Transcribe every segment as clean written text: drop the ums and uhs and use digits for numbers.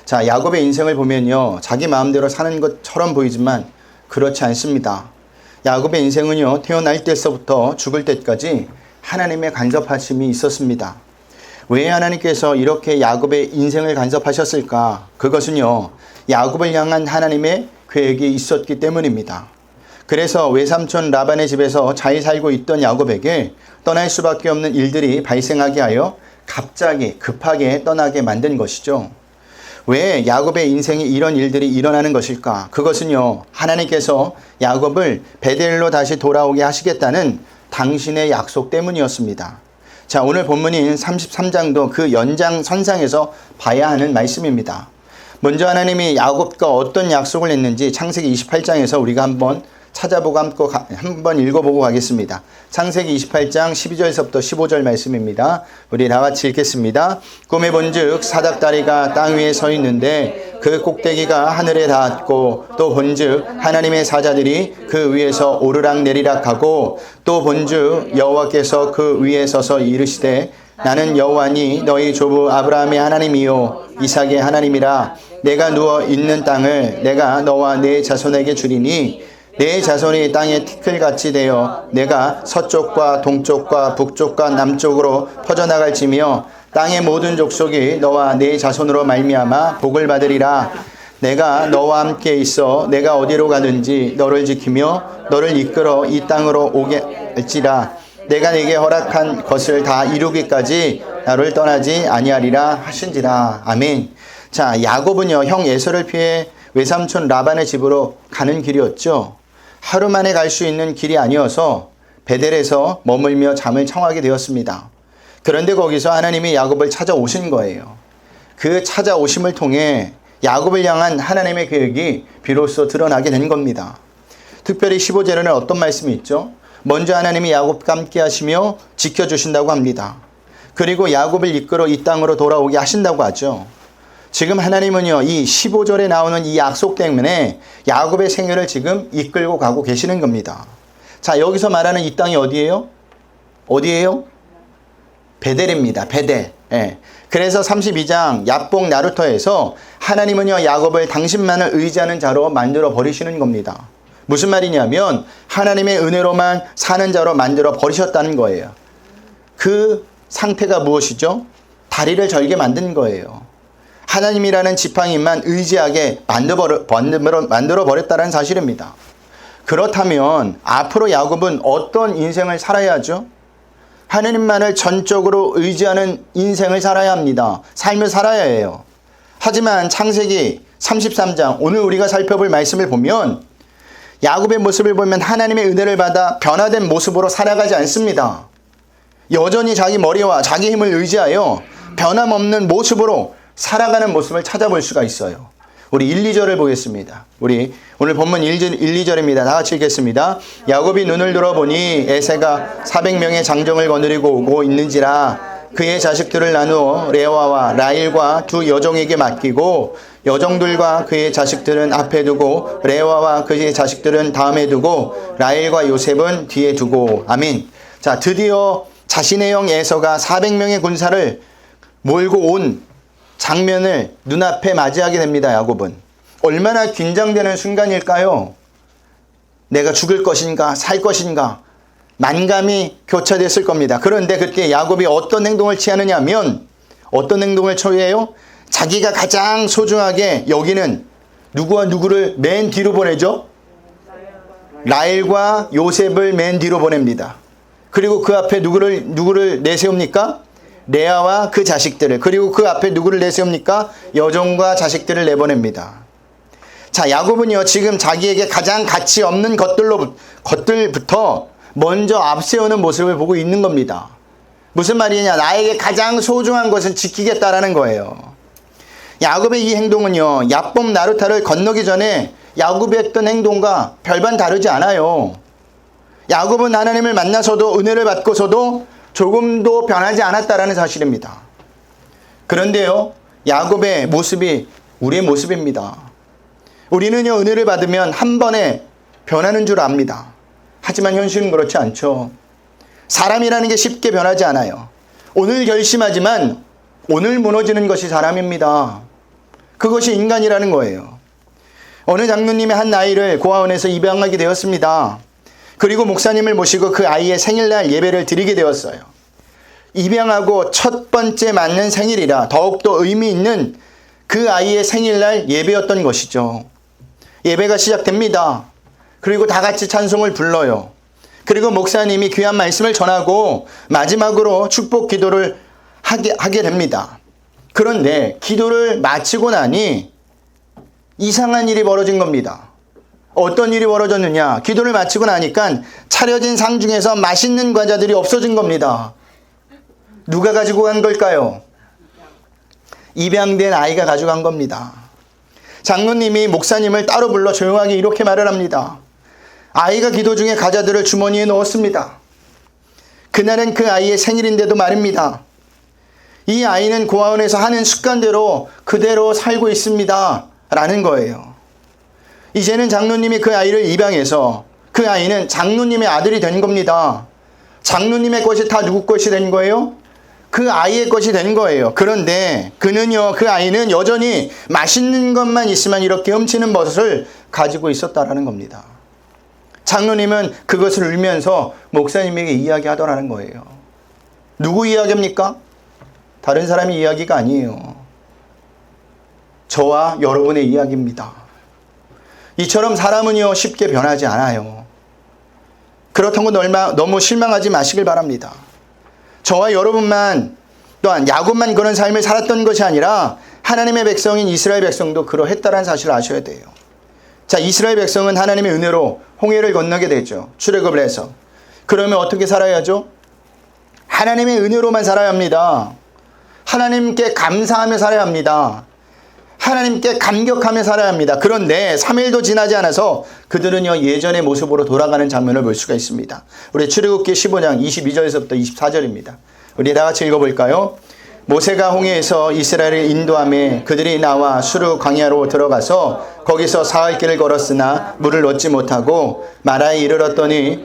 자, 야곱의 인생을 보면요, 자기 마음대로 사는 것처럼 보이지만 그렇지 않습니다. 야곱의 인생은요, 태어날 때서부터 죽을 때까지 하나님의 간섭하심이 있었습니다. 왜 하나님께서 이렇게 야곱의 인생을 간섭하셨을까? 그것은요, 야곱을 향한 하나님의 계획이 있었기 때문입니다. 그래서 외삼촌 라반의 집에서 잘 살고 있던 야곱에게 떠날 수밖에 없는 일들이 발생하게 하여 갑자기 급하게 떠나게 만든 것이죠. 왜 야곱의 인생에 이런 일들이 일어나는 것일까? 그것은요, 하나님께서 야곱을 베델로 다시 돌아오게 하시겠다는 당신의 약속 때문이었습니다. 자, 오늘 본문인 33장도 그 연장선상에서 봐야 하는 말씀입니다. 먼저 하나님이 야곱과 어떤 약속을 했는지 창세기 28장에서 우리가 한번 찾아보고 한번 읽어보고 가겠습니다. 창세기 28장 12절에서부터 15절 말씀입니다. 우리 다 같이 읽겠습니다. 꿈에 본즉 사닥다리가 땅 위에 서 있는데 그 꼭대기가 하늘에 닿았고, 또 본즉 하나님의 사자들이 그 위에서 오르락 내리락 하고, 또 본즉 여호와께서 그 위에 서서 이르시되 나는 여호와니 너희 조부 아브라함의 하나님이요 이삭의 하나님이라. 내가 누워 있는 땅을 내가 너와 네 자손에게 주리니 내 자손이 땅의 티끌같이 되어 내가 서쪽과 동쪽과 북쪽과 남쪽으로 퍼져나갈지며 땅의 모든 족속이 너와 네 자손으로 말미암아 복을 받으리라. 내가 너와 함께 있어 내가 어디로 가든지 너를 지키며 너를 이끌어 이 땅으로 오게 할지라. 내가 네게 허락한 것을 다 이루기까지 나를 떠나지 아니하리라 하신지라. 아멘. 자, 야곱은요, 형 에서를 피해 외삼촌 라반의 집으로 가는 길이었죠. 하루 만에 갈 수 있는 길이 아니어서 베델에서 머물며 잠을 청하게 되었습니다. 그런데 거기서 하나님이 야곱을 찾아오신 거예요. 그 찾아오심을 통해 야곱을 향한 하나님의 계획이 비로소 드러나게 된 겁니다. 특별히 15절에는 어떤 말씀이 있죠? 먼저 하나님이 야곱과 함께 하시며 지켜주신다고 합니다. 그리고 야곱을 이끌어 이 땅으로 돌아오게 하신다고 하죠. 지금 하나님은요, 이 15절에 나오는 이 약속 때문에 야곱의 생애를 지금 이끌고 가고 계시는 겁니다. 자, 여기서 말하는 이 땅이 어디예요? 어디예요? 베델입니다. 베델. 예. 그래서 32장 야복 나루터에서 하나님은요, 야곱을 당신만을 의지하는 자로 만들어 버리시는 겁니다. 무슨 말이냐면 하나님의 은혜로만 사는 자로 만들어 버리셨다는 거예요. 그 상태가 무엇이죠? 다리를 절게 만든 거예요. 하나님이라는 지팡이만 의지하게 만들어 버렸다는 사실입니다. 그렇다면 앞으로 야곱은 어떤 인생을 살아야 하죠? 하나님만을 전적으로 의지하는 인생을 살아야 합니다. 삶을 살아야 해요. 하지만 창세기 33장 오늘 우리가 살펴볼 말씀을 보면 야곱의 모습을 보면 하나님의 은혜를 받아 변화된 모습으로 살아가지 않습니다. 여전히 자기 머리와 자기 힘을 의지하여 변함없는 모습으로 살아가는 모습을 찾아볼 수가 있어요. 우리 1, 2절을 보겠습니다. 우리 오늘 본문 1, 2절입니다. 다 같이 읽겠습니다. 야곱이 눈을 들어보니 에세가 400명의 장정을 거느리고 오고 있는지라. 그의 자식들을 나누어 레아와 라일과 두 여종에게 맡기고 여종들과 그의 자식들은 앞에 두고 레아와 그의 자식들은 다음에 두고 라일과 요셉은 뒤에 두고. 아멘. 자, 드디어 자신의 형 에서가 400명의 군사를 몰고 온 장면을 눈앞에 맞이하게 됩니다. 야곱은 얼마나 긴장되는 순간일까요? 내가 죽을 것인가 살 것인가 만감이 교차됐을 겁니다. 그런데 그때 야곱이 어떤 행동을 취하느냐 하면 어떤 행동을 처해요? 자기가 가장 소중하게 여기는 누구와 누구를 맨 뒤로 보내죠? 라헬과 요셉을 맨 뒤로 보냅니다. 그리고 그 앞에 누구를 내세웁니까? 레아와 그 자식들을. 그리고 그 앞에 누구를 내세웁니까? 여종과 자식들을 내보냅니다. 자, 야곱은요 지금 자기에게 가장 가치 없는 것들부터 먼저 앞세우는 모습을 보고 있는 겁니다. 무슨 말이냐? 나에게 가장 소중한 것은 지키겠다라는 거예요. 야곱의 이 행동은요 야복 나루타를 건너기 전에 야곱이 했던 행동과 별반 다르지 않아요. 야곱은 하나님을 만나서도 은혜를 받고서도 조금도 변하지 않았다라는 사실입니다. 그런데요 야곱의 모습이 우리의 모습입니다. 우리는요 은혜를 받으면 한 번에 변하는 줄 압니다. 하지만 현실은 그렇지 않죠. 사람이라는 게 쉽게 변하지 않아요. 오늘 결심하지만 오늘 무너지는 것이 사람입니다. 그것이 인간이라는 거예요. 어느 장로님의 한 아이를 고아원에서 입양하게 되었습니다. 그리고 목사님을 모시고 그 아이의 생일날 예배를 드리게 되었어요. 입양하고 첫 번째 맞는 생일이라 더욱더 의미 있는 그 아이의 생일날 예배였던 것이죠. 예배가 시작됩니다. 그리고 다 같이 찬송을 불러요. 그리고 목사님이 귀한 말씀을 전하고 마지막으로 축복 기도를 하게 됩니다. 그런데 기도를 마치고 나니 이상한 일이 벌어진 겁니다. 어떤 일이 벌어졌느냐? 기도를 마치고 나니까 차려진 상 중에서 맛있는 과자들이 없어진 겁니다. 누가 가지고 간 걸까요? 입양된 아이가 가져간 겁니다. 장로님이 목사님을 따로 불러 조용하게 이렇게 말을 합니다. 아이가 기도 중에 과자들을 주머니에 넣었습니다. 그날은 그 아이의 생일인데도 말입니다. 이 아이는 고아원에서 하는 습관대로 그대로 살고 있습니다. 라는 거예요. 이제는 장로님이 그 아이를 입양해서 그 아이는 장로님의 아들이 된 겁니다. 장로님의 것이 다 누구 것이 된 거예요? 그 아이의 것이 된 거예요. 그런데 그 아이는 여전히 맛있는 것만 있으면 이렇게 훔치는 버릇을 가지고 있었다라는 겁니다. 장로님은 그것을 울면서 목사님에게 이야기하더라는 거예요. 누구 이야기입니까? 다른 사람의 이야기가 아니에요. 저와 여러분의 이야기입니다. 이처럼 사람은요 쉽게 변하지 않아요. 그렇다고 너무 실망하지 마시길 바랍니다. 저와 여러분만 또한 야곱만 그런 삶을 살았던 것이 아니라 하나님의 백성인 이스라엘 백성도 그러했다는 사실을 아셔야 돼요. 자, 이스라엘 백성은 하나님의 은혜로 홍해를 건너게 되죠. 출애굽을 해서. 그러면 어떻게 살아야죠? 하나님의 은혜로만 살아야 합니다. 하나님께 감사하며 살아야 합니다. 하나님께 감격하며 살아야 합니다. 그런데 3일도 지나지 않아서 그들은요 예전의 모습으로 돌아가는 장면을 볼 수가 있습니다. 우리 출애굽기 15장 22절에서부터 24절입니다. 우리 다 같이 읽어볼까요? 모세가 홍해에서 이스라엘을 인도하며 그들이 나와 수르 광야로 들어가서 거기서 사흘 길을 걸었으나 물을 얻지 못하고 마라에 이르렀더니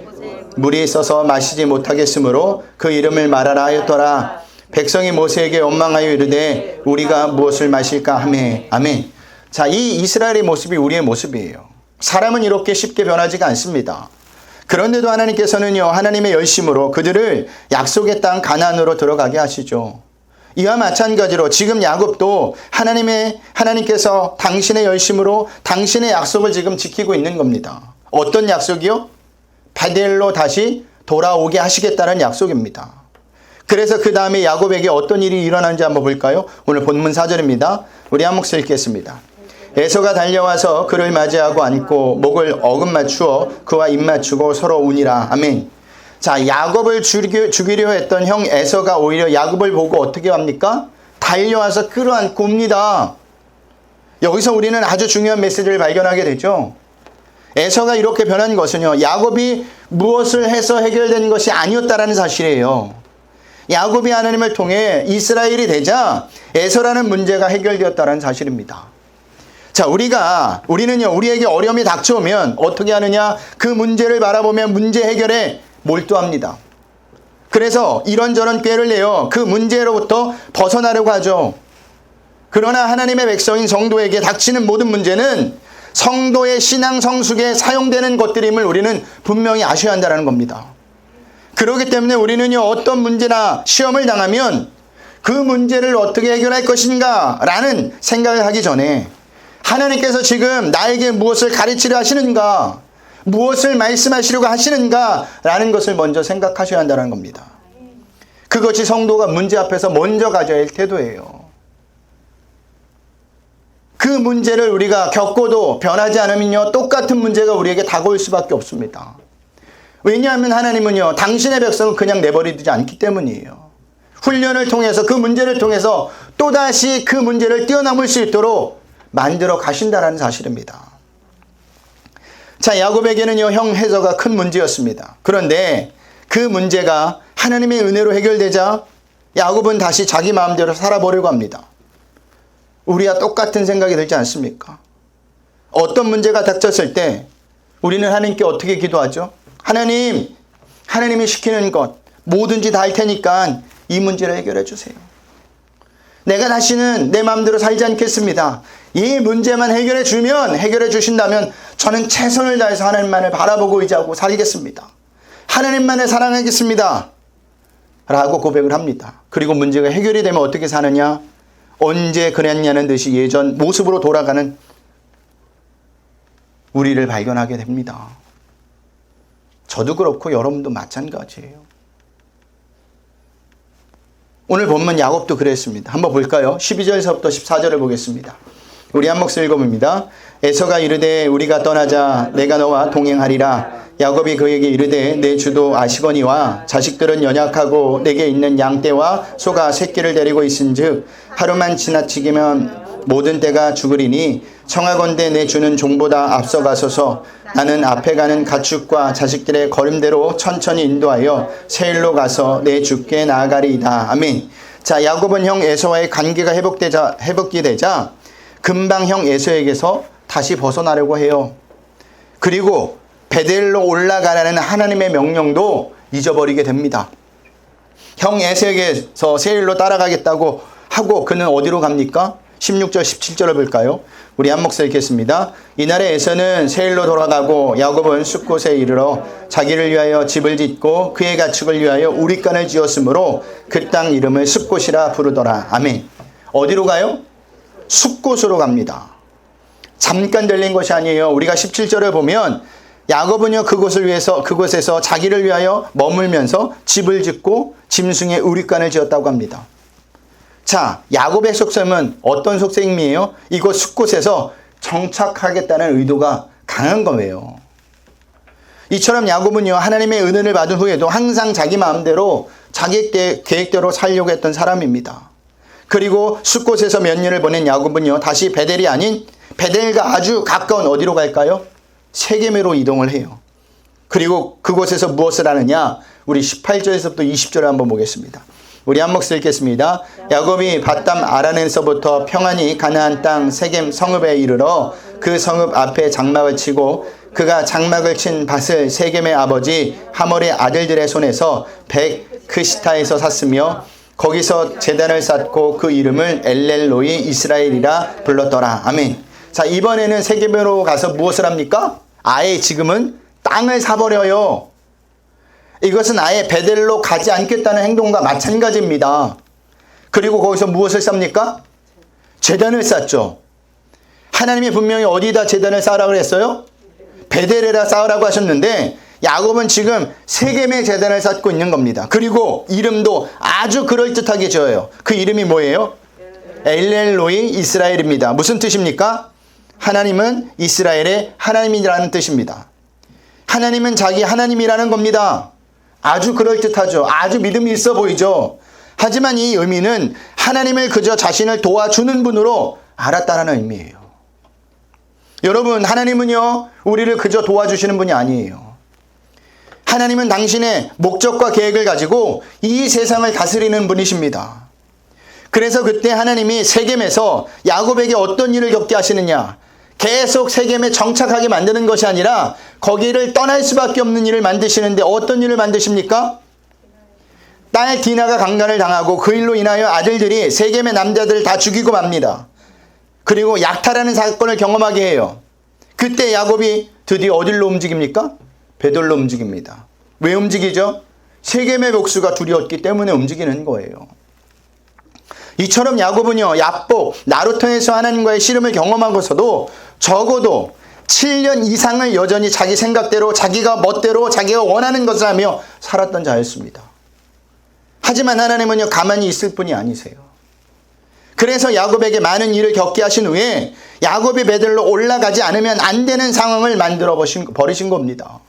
물이 있어서 마시지 못하겠으므로 그 이름을 마라라 하였더라. 백성이 모세에게 원망하여 이르되 우리가 무엇을 마실까 하매. 아멘. 자, 이 이스라엘의 모습이 우리의 모습이에요. 사람은 이렇게 쉽게 변하지가 않습니다. 그런데도 하나님께서는요 하나님의 열심으로 그들을 약속의 땅 가나안으로 들어가게 하시죠. 이와 마찬가지로 지금 야곱도 하나님께서 당신의 열심으로 당신의 약속을 지금 지키고 있는 겁니다. 어떤 약속이요? 베델로 다시 돌아오게 하시겠다는 약속입니다. 그래서 그 다음에 야곱에게 어떤 일이 일어나는지 한번 볼까요? 오늘 본문 4절입니다. 우리 한 목소리 읽겠습니다. 에서가 달려와서 그를 맞이하고 안고 목을 어금 맞추어 그와 입 맞추고 서로 우니라. 아멘. 자, 야곱을 죽이려 했던 형 에서가 오히려 야곱을 보고 어떻게 합니까? 달려와서 끌어안고 옵니다. 여기서 우리는 아주 중요한 메시지를 발견하게 되죠. 에서가 이렇게 변한 것은요 야곱이 무엇을 해서 해결된 것이 아니었다라는 사실이에요. 야곱이 하나님을 통해 이스라엘이 되자 에서라는 문제가 해결되었다는 사실입니다. 자, 우리는요 우리에게 어려움이 닥쳐오면 어떻게 하느냐? 그 문제를 바라보며 문제 해결에 몰두합니다. 그래서 이런저런 꾀를 내어 그 문제로부터 벗어나려고 하죠. 그러나 하나님의 백성인 성도에게 닥치는 모든 문제는 성도의 신앙 성숙에 사용되는 것들임을 우리는 분명히 아셔야 한다는 겁니다. 그렇기 때문에 우리는요 어떤 문제나 시험을 당하면 그 문제를 어떻게 해결할 것인가 라는 생각을 하기 전에 하나님께서 지금 나에게 무엇을 가르치려 하시는가, 무엇을 말씀하시려고 하시는가 라는 것을 먼저 생각하셔야 한다는 겁니다. 그것이 성도가 문제 앞에서 먼저 가져야 할 태도예요. 그 문제를 우리가 겪고도 변하지 않으면요 똑같은 문제가 우리에게 다가올 수밖에 없습니다. 왜냐하면 하나님은요 당신의 백성을 그냥 내버리지 않기 때문이에요. 훈련을 통해서 그 문제를 통해서 또다시 그 문제를 뛰어넘을 수 있도록 만들어 가신다는 사실입니다. 자, 야곱에게는요 형 에서가 큰 문제였습니다. 그런데 그 문제가 하나님의 은혜로 해결되자 야곱은 다시 자기 마음대로 살아보려고 합니다. 우리와 똑같은 생각이 들지 않습니까? 어떤 문제가 닥쳤을 때 우리는 하나님께 어떻게 기도하죠? 하나님이 시키는 것 뭐든지 다 할 테니까 이 문제를 해결해 주세요. 내가 다시는 내 마음대로 살지 않겠습니다. 이 문제만 해결해 주면, 해결해 주신다면 저는 최선을 다해서 하나님만을 바라보고 의지하고 살겠습니다. 하나님만을 사랑하겠습니다. 라고 고백을 합니다. 그리고 문제가 해결이 되면 어떻게 사느냐? 언제 그랬냐는 듯이 예전 모습으로 돌아가는 우리를 발견하게 됩니다. 저도 그렇고 여러분도 마찬가지예요. 오늘 본문 야곱도 그랬습니다. 한번 볼까요? 12절에서부터 14절을 보겠습니다. 우리 한 목소리 읽어봅니다. 에서가 이르되 우리가 떠나자 내가 너와 동행하리라. 야곱이 그에게 이르되 내 주도 아시거니와 자식들은 연약하고 내게 있는 양떼와 소가 새끼를 데리고 있은즉 하루만 지나치기면 모든 떼가 죽으리니 청하건대 내 주는 종보다 앞서가소서. 나는 앞에 가는 가축과 자식들의 걸음대로 천천히 인도하여 세일로 가서 내 주께 나아가리이다. 아멘. 자, 야곱은 형 에서와의 관계가 회복이 되자 금방 형 에서에게서 다시 벗어나려고 해요. 그리고 베델로 올라가라는 하나님의 명령도 잊어버리게 됩니다. 형 에서에게서 세일로 따라가겠다고 하고 그는 어디로 갑니까? 16절 17절을 볼까요? 우리 한 목소리 읽겠습니다. 이날에 에서는 세일로 돌아가고 야곱은 숫곳에 이르러 자기를 위하여 집을 짓고 그의 가축을 위하여 우릿간을 지었으므로 그 땅 이름을 숫곳이라 부르더라. 아멘. 어디로 가요? 숫곳으로 갑니다. 잠깐 들린 것이 아니에요. 우리가 17절을 보면 야곱은요 그곳에서 자기를 위하여 머물면서 집을 짓고 짐승의 우릿간을 지었다고 합니다. 자, 야곱의 속셈은 어떤 속셈이에요? 이곳 숫곳에서 정착하겠다는 의도가 강한 거예요. 이처럼 야곱은요 하나님의 은혜를 받은 후에도 항상 자기 마음대로 자기 계획대로 살려고 했던 사람입니다. 그리고 숫곳에서 몇 년을 보낸 야곱은요 다시 베델이 아닌 베델과 아주 가까운 어디로 갈까요? 세겜으로 이동을 해요. 그리고 그곳에서 무엇을 하느냐? 우리 18절에서부터 20절을 한번 보겠습니다. 우리 한 목소리 읽겠습니다. 야곱이 밧담 아란에서부터 평안히 가나안 땅 세겜 성읍에 이르러 그 성읍 앞에 장막을 치고 그가 장막을 친 밭을 세겜의 아버지 하몰의 아들들의 손에서 백크시타에서 샀으며 거기서 제단을 쌓고 그 이름을 엘렐로이 이스라엘이라 불렀더라. 아멘. 자, 이번에는 세겜으로 가서 무엇을 합니까? 아예 지금은 땅을 사버려요. 이것은 아예 베델로 가지 않겠다는 행동과 마찬가지입니다. 그리고 거기서 무엇을 쌉니까? 제단을 쌓죠. 하나님이 분명히 어디다 제단을 쌓으라고 했어요? 베델에다 쌓으라고 하셨는데 야곱은 지금 세겜의 제단을 쌓고 있는 겁니다. 그리고 이름도 아주 그럴듯하게 지어요. 그 이름이 뭐예요? 엘렐로이 이스라엘입니다. 무슨 뜻입니까? 하나님은 이스라엘의 하나님이라는 뜻입니다. 하나님은 자기 하나님이라는 겁니다. 아주 그럴듯하죠. 아주 믿음이 있어 보이죠. 하지만 이 의미는 하나님을 그저 자신을 도와주는 분으로 알았다라는 의미예요. 여러분, 하나님은요 우리를 그저 도와주시는 분이 아니에요. 하나님은 당신의 목적과 계획을 가지고 이 세상을 다스리는 분이십니다. 그래서 그때 하나님이 세겜에서 야곱에게 어떤 일을 겪게 하시느냐? 계속 세겜에 정착하게 만드는 것이 아니라 거기를 떠날 수밖에 없는 일을 만드시는데 어떤 일을 만드십니까? 딸 디나가 강간을 당하고 그 일로 인하여 아들들이 세겜의 남자들을 다 죽이고 맙니다. 그리고 약탈하는 사건을 경험하게 해요. 그때 야곱이 드디어 어디로 움직입니까? 베델로 움직입니다. 왜 움직이죠? 세겜의 목수가 둘이었기 때문에 움직이는 거예요. 이처럼 야곱은요 야복, 나루터에서 하나님과의 씨름을 경험하고서도 적어도 7년 이상을 여전히 자기 생각대로 자기가 멋대로 자기가 원하는 것을 하며 살았던 자였습니다. 하지만 하나님은요 가만히 있을 분이 아니세요. 그래서 야곱에게 많은 일을 겪게 하신 후에 야곱이 베델로 올라가지 않으면 안 되는 상황을 만들어 버리신 겁니다.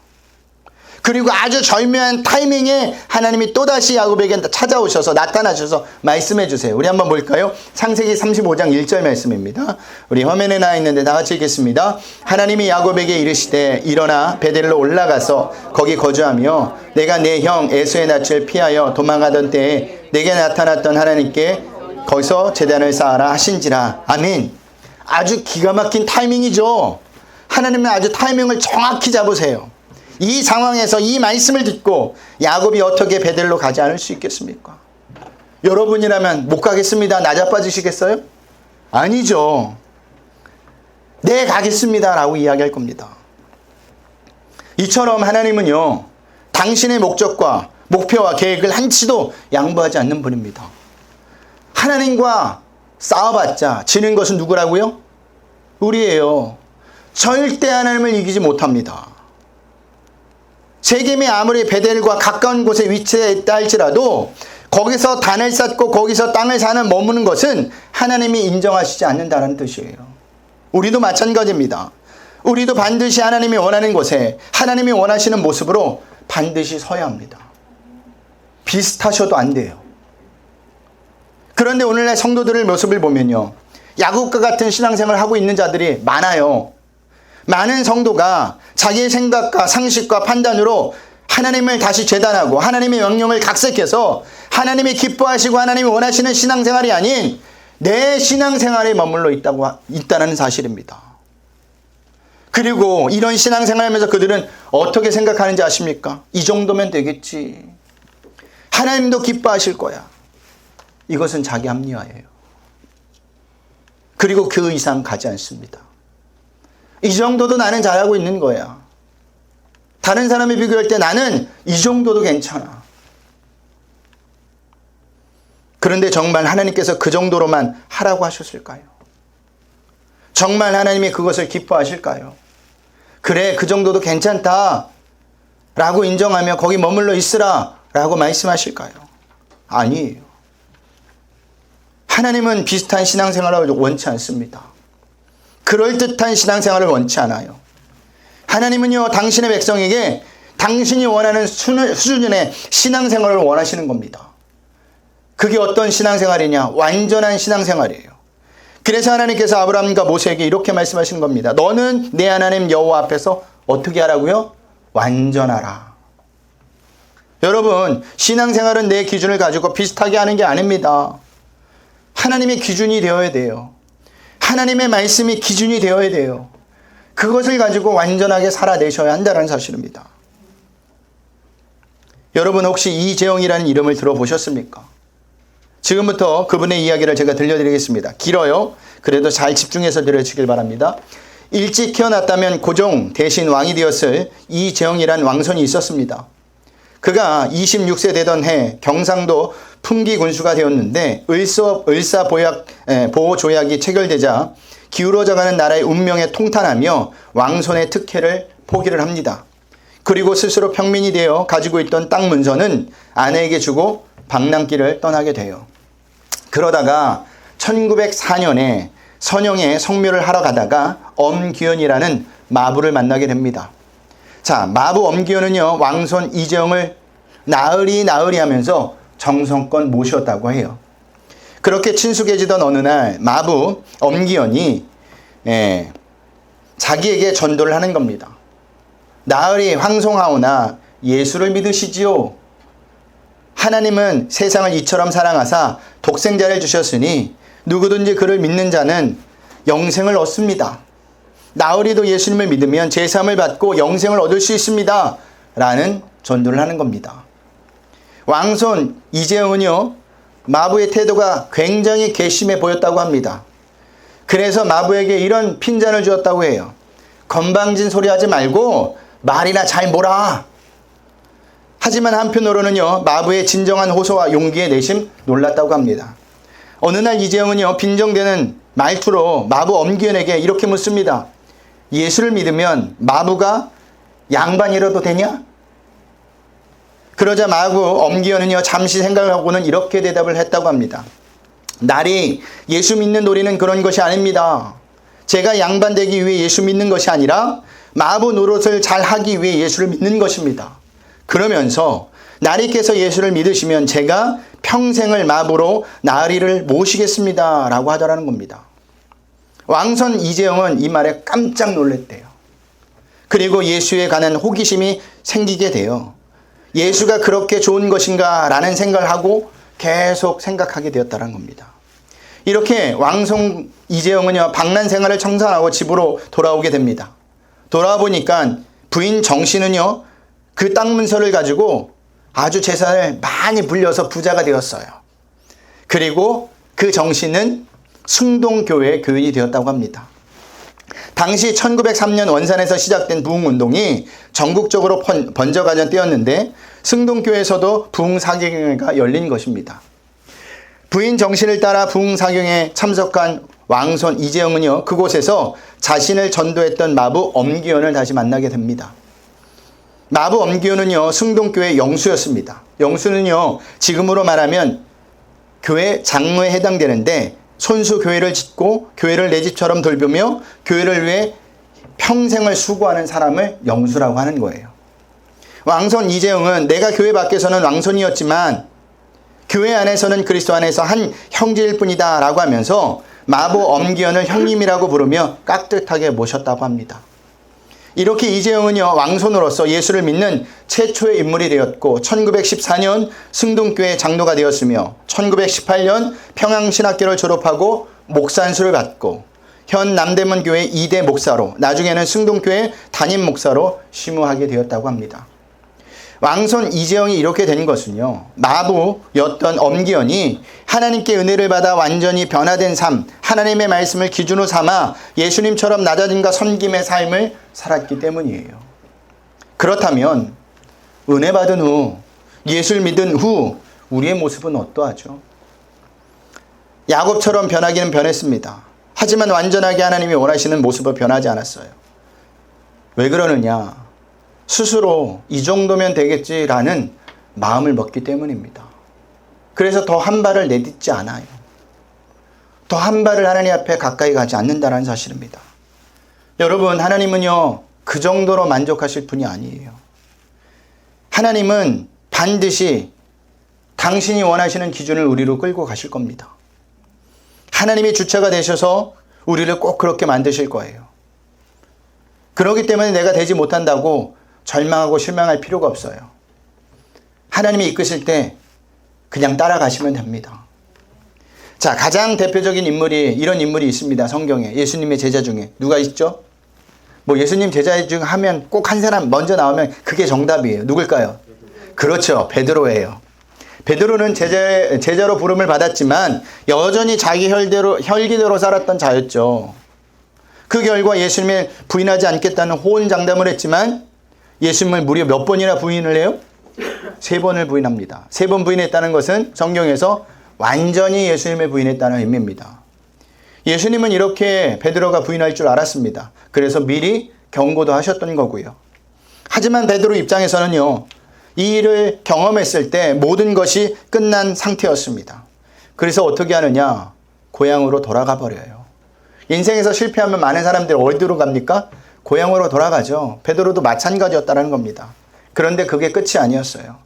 그리고 아주 절묘한 타이밍에 하나님이 또다시 야곱에게 찾아오셔서 나타나셔서 말씀해 주세요. 우리 한번 볼까요? 창세기 35장 1절 말씀입니다. 우리 화면에 나와 있는데 다 같이 읽겠습니다. 하나님이 야곱에게 이르시되 일어나 베델로 올라가서 거기 거주하며 내가 내 형 에서의 낯을 피하여 도망가던 때에 내게 나타났던 하나님께 거기서 제단을 쌓아라 하신지라. 아멘. 아주 기가 막힌 타이밍이죠. 하나님은 아주 타이밍을 정확히 잡으세요. 이 상황에서 이 말씀을 듣고 야곱이 어떻게 베델로 가지 않을 수 있겠습니까? 여러분이라면 못 가겠습니다. 나 자빠지시겠어요? 아니죠. 네, 가겠습니다 라고 이야기할 겁니다. 이처럼 하나님은요, 당신의 목적과 목표와 계획을 한치도 양보하지 않는 분입니다. 하나님과 싸워봤자 지는 것은 누구라고요? 우리예요. 절대 하나님을 이기지 못합니다. 세겜이 아무리 베델과 가까운 곳에 위치해 있다 할지라도 거기서 단을 쌓고 거기서 땅을 사는 머무는 것은 하나님이 인정하시지 않는다는 뜻이에요. 우리도 마찬가지입니다. 우리도 반드시 하나님이 원하는 곳에 하나님이 원하시는 모습으로 반드시 서야 합니다. 비슷하셔도 안 돼요. 그런데 오늘날 성도들의 모습을 보면요, 야곱과 같은 신앙생활을 하고 있는 자들이 많아요. 많은 성도가 자기의 생각과 상식과 판단으로 하나님을 다시 재단하고 하나님의 명령을 각색해서 하나님이 기뻐하시고 하나님이 원하시는 신앙생활이 아닌 내 신앙생활에 머물러 있다는 사실입니다. 그리고 이런 신앙생활을 하면서 그들은 어떻게 생각하는지 아십니까? 이 정도면 되겠지. 하나님도 기뻐하실 거야. 이것은 자기 합리화예요. 그리고 그 이상 가지 않습니다. 이 정도도 나는 잘하고 있는 거야. 다른 사람에 비교할 때 나는 이 정도도 괜찮아. 그런데 정말 하나님께서 그 정도로만 하라고 하셨을까요? 정말 하나님이 그것을 기뻐하실까요? 그래, 그 정도도 괜찮다 라고 인정하며 거기 머물러 있으라 라고 말씀하실까요? 아니에요. 하나님은 비슷한 신앙생활을 원치 않습니다. 그럴듯한 신앙생활을 원치 않아요. 하나님은요, 당신의 백성에게 당신이 원하는 수준의 신앙생활을 원하시는 겁니다. 그게 어떤 신앙생활이냐? 완전한 신앙생활이에요. 그래서 하나님께서 아브라함과 모세에게 이렇게 말씀하시는 겁니다. 너는 내 하나님 여호와 앞에서 어떻게 하라고요? 완전하라. 여러분, 신앙생활은 내 기준을 가지고 비슷하게 하는 게 아닙니다. 하나님의 기준이 되어야 돼요. 하나님의 말씀이 기준이 되어야 돼요. 그것을 가지고 완전하게 살아내셔야 한다는 사실입니다. 여러분, 혹시 이재영이라는 이름을 들어보셨습니까? 지금부터 그분의 이야기를 제가 들려드리겠습니다. 길어요. 그래도 잘 집중해서 들으시길 바랍니다. 일찍 태어났다면 고종 대신 왕이 되었을 이재영이라는 왕손이 있었습니다. 그가 26세 되던 해 경상도 풍기 군수가 되었는데 을사 보호 조약이 체결되자 기울어져가는 나라의 운명에 통탄하며 왕손의 특혜를 포기를 합니다. 그리고 스스로 평민이 되어 가지고 있던 땅 문서는 아내에게 주고 방랑길을 떠나게 돼요. 그러다가 1904년에 선영에 성묘를 하러 가다가 엄기현이라는 마부를 만나게 됩니다. 자, 마부 엄기현은요, 왕손 이재영을 나으리 하면서 정성껏 모셨다고 해요. 그렇게 친숙해지던 어느 날 마부 엄기현이 자기에게 전도를 하는 겁니다. 나으리 황송하오나 예수를 믿으시지요. 하나님은 세상을 이처럼 사랑하사 독생자를 주셨으니 누구든지 그를 믿는 자는 영생을 얻습니다. 나으리도 예수님을 믿으면 제사함을 받고 영생을 얻을 수 있습니다. 라는 전도를 하는 겁니다. 왕손 이재영은요, 마부의 태도가 굉장히 괘씸해 보였다고 합니다. 그래서 마부에게 이런 핀잔을 주었다고 해요. 건방진 소리 하지 말고 말이나 잘 몰아. 하지만 한편으로는요, 마부의 진정한 호소와 용기에 내심 놀랐다고 합니다. 어느 날 이재영은요, 빈정대는 말투로 마부 엄기현에게 이렇게 묻습니다. 예수를 믿으면 마부가 양반이라도 되냐? 그러자 마부 엄기현은요, 잠시 생각을 하고는 이렇게 대답을 했다고 합니다. 나리, 예수 믿는 도리는 그런 것이 아닙니다. 제가 양반 되기 위해 예수 믿는 것이 아니라 마부 노릇을 잘 하기 위해 예수를 믿는 것입니다. 그러면서 나리께서 예수를 믿으시면 제가 평생을 마부로 나리를 모시겠습니다. 라고 하더라는 겁니다. 왕손 이재영은 이 말에 깜짝 놀랐대요. 그리고 예수에 관한 호기심이 생기게 돼요. 예수가 그렇게 좋은 것인가 라는 생각을 하고 계속 생각하게 되었다는 겁니다. 이렇게 왕손 이재영은요, 방랑 생활을 청산하고 집으로 돌아오게 됩니다. 돌아와 보니까 부인 정씨는요, 그 땅 문서를 가지고 아주 재산을 많이 불려서 부자가 되었어요. 그리고 그 정씨는 승동교회의 교인이 되었다고 합니다. 당시 1903년 원산에서 시작된 부흥운동이 전국적으로 번져가던 때였는데 승동교회에서도 부흥사경회가 열린 것입니다. 부인 정신을 따라 부흥사경회에 참석한 왕손 이재영은요, 그곳에서 자신을 전도했던 마부 엄기원을 다시 만나게 됩니다. 마부 엄기원은요, 승동교회 영수였습니다. 영수는요, 지금으로 말하면 교회 장로에 해당되는데 손수 교회를 짓고 교회를 내 집처럼 돌보며 교회를 위해 평생을 수고하는 사람을 영수라고 하는 거예요. 왕손 이재영은 내가 교회 밖에서는 왕손이었지만 교회 안에서는 그리스도 안에서 한 형제일 뿐이다 라고 하면서 마부 엄기원을 형님이라고 부르며 깍듯하게 모셨다고 합니다. 이렇게 이재영은요, 왕손으로서 예수를 믿는 최초의 인물이 되었고 1914년 승동교회 장로가 되었으며 1918년 평양신학교를 졸업하고 목산수를 받고 현 남대문 교회 2대 목사로 나중에는 승동교회 담임 목사로 심우하게 되었다고 합니다. 왕손 이재영이 이렇게 된 것은요, 마부였던 엄기원이 하나님께 은혜를 받아 완전히 변화된 삶, 하나님의 말씀을 기준으로 삼아 예수님처럼 낮아짐과 섬김의 삶을 살았기 때문이에요. 그렇다면 은혜 받은 후, 예수를 믿은 후 우리의 모습은 어떠하죠? 야곱처럼 변하기는 변했습니다. 하지만 완전하게 하나님이 원하시는 모습은 변하지 않았어요. 왜 그러느냐? 스스로 이 정도면 되겠지라는 마음을 먹기 때문입니다. 그래서 더 한 발을 내딛지 않아요. 더 한 발을 하나님 앞에 가까이 가지 않는다는 사실입니다. 여러분, 하나님은요, 그 정도로 만족하실 분이 아니에요. 하나님은 반드시 당신이 원하시는 기준을 우리로 끌고 가실 겁니다. 하나님이 주체가 되셔서 우리를 꼭 그렇게 만드실 거예요. 그렇기 때문에 내가 되지 못한다고 절망하고 실망할 필요가 없어요. 하나님이 이끄실 때 그냥 따라가시면 됩니다. 자, 가장 대표적인 인물이, 이런 인물이 있습니다. 성경에. 예수님의 제자 중에. 누가 있죠? 뭐 예수님 제자 중 하면 꼭 한 사람 먼저 나오면 그게 정답이에요. 누굴까요? 그렇죠. 베드로예요. 베드로는 제자로 부름을 받았지만 여전히 자기 혈기대로 살았던 자였죠. 그 결과 예수님을 부인하지 않겠다는 호언장담을 했지만 예수님을 무려 몇 번이나 부인을 해요? 3번을 부인합니다. 3번 부인했다는 것은 성경에서 완전히 예수님을 부인했다는 의미입니다. 예수님은 이렇게 베드로가 부인할 줄 알았습니다. 그래서 미리 경고도 하셨던 거고요. 하지만 베드로 입장에서는요, 이 일을 경험했을 때 모든 것이 끝난 상태였습니다. 그래서 어떻게 하느냐? 고향으로 돌아가 버려요. 인생에서 실패하면 많은 사람들이 어디로 갑니까? 고향으로 돌아가죠. 베드로도 마찬가지였다는 겁니다. 그런데 그게 끝이 아니었어요.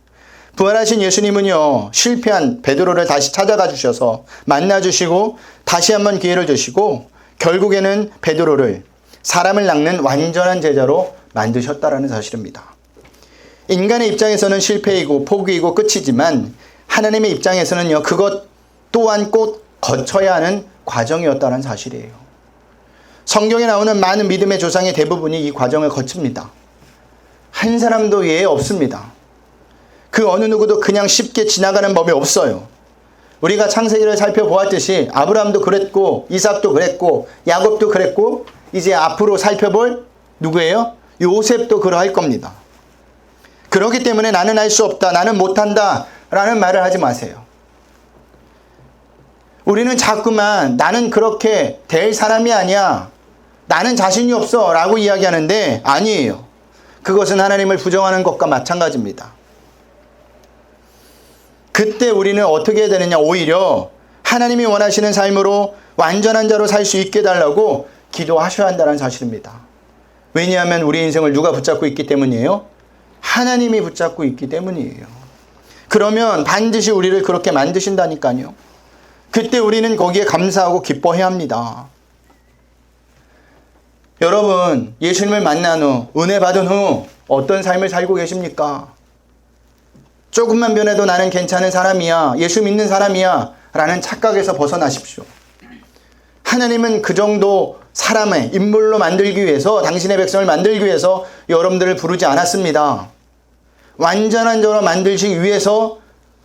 부활하신 예수님은요, 실패한 베드로를 다시 찾아가 주셔서 만나 주시고 다시 한번 기회를 주시고 결국에는 베드로를 사람을 낚는 완전한 제자로 만드셨다라는 사실입니다. 인간의 입장에서는 실패이고 포기이고 끝이지만 하나님의 입장에서는요, 그것 또한 꼭 거쳐야 하는 과정이었다는 사실이에요. 성경에 나오는 많은 믿음의 조상의 대부분이 이 과정을 거칩니다. 한 사람도 예외 없습니다. 그 어느 누구도 그냥 쉽게 지나가는 법이 없어요. 우리가 창세기를 살펴보았듯이 아브라함도 그랬고 이삭도 그랬고 야곱도 그랬고 이제 앞으로 살펴볼 누구예요? 요셉도 그러할 겁니다. 그렇기 때문에 나는 할 수 없다, 나는 못한다 라는 말을 하지 마세요. 우리는 자꾸만 나는 그렇게 될 사람이 아니야, 나는 자신이 없어 라고 이야기하는데 아니에요. 그것은 하나님을 부정하는 것과 마찬가지입니다. 그때 우리는 어떻게 해야 되느냐? 오히려 하나님이 원하시는 삶으로 완전한 자로 살 수 있게 해달라고 기도하셔야 한다는 사실입니다. 왜냐하면 우리 인생을 누가 붙잡고 있기 때문이에요? 하나님이 붙잡고 있기 때문이에요. 그러면 반드시 우리를 그렇게 만드신다니까요. 그때 우리는 거기에 감사하고 기뻐해야 합니다. 여러분, 예수님을 만난 후, 은혜 받은 후 어떤 삶을 살고 계십니까? 조금만 변해도 나는 괜찮은 사람이야, 예수 믿는 사람이야 라는 착각에서 벗어나십시오. 하나님은 그 정도 사람의 인물로 만들기 위해서, 당신의 백성을 만들기 위해서 여러분들을 부르지 않았습니다. 완전한 자로 만들기 위해서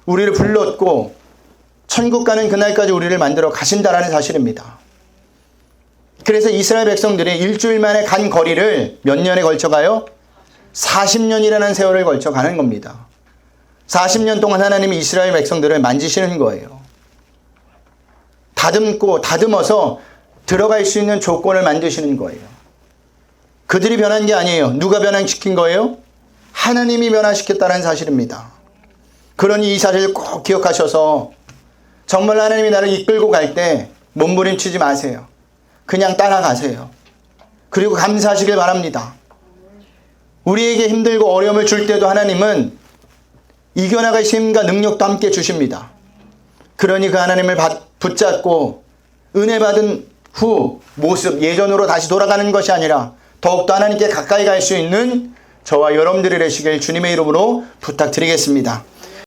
우리를 불렀고 천국 가는 그날까지 우리를 만들어 가신다라는 사실입니다. 그래서 이스라엘 백성들이 일주일 만에 간 거리를 몇 년에 걸쳐 가요? 40년이라는 세월을 걸쳐 가는 겁니다. 40년 동안 하나님이 이스라엘 백성들을 만지시는 거예요. 다듬어서 들어갈 수 있는 조건을 만드시는 거예요. 그들이 변한 게 아니에요. 누가 변화시킨 거예요? 하나님이 변화시켰다는 사실입니다. 그러니 이 사실을 꼭 기억하셔서 정말 하나님이 나를 이끌고 갈 때 몸부림치지 마세요. 그냥 따라가세요. 그리고 감사하시길 바랍니다. 우리에게 힘들고 어려움을 줄 때도 하나님은 이겨나갈 힘과 능력도 함께 주십니다. 그러니 그 하나님을 붙잡고 은혜 받은 후 모습 예전으로 다시 돌아가는 것이 아니라 더욱더 하나님께 가까이 갈 수 있는 저와 여러분들이 되시길 주님의 이름으로 부탁드리겠습니다.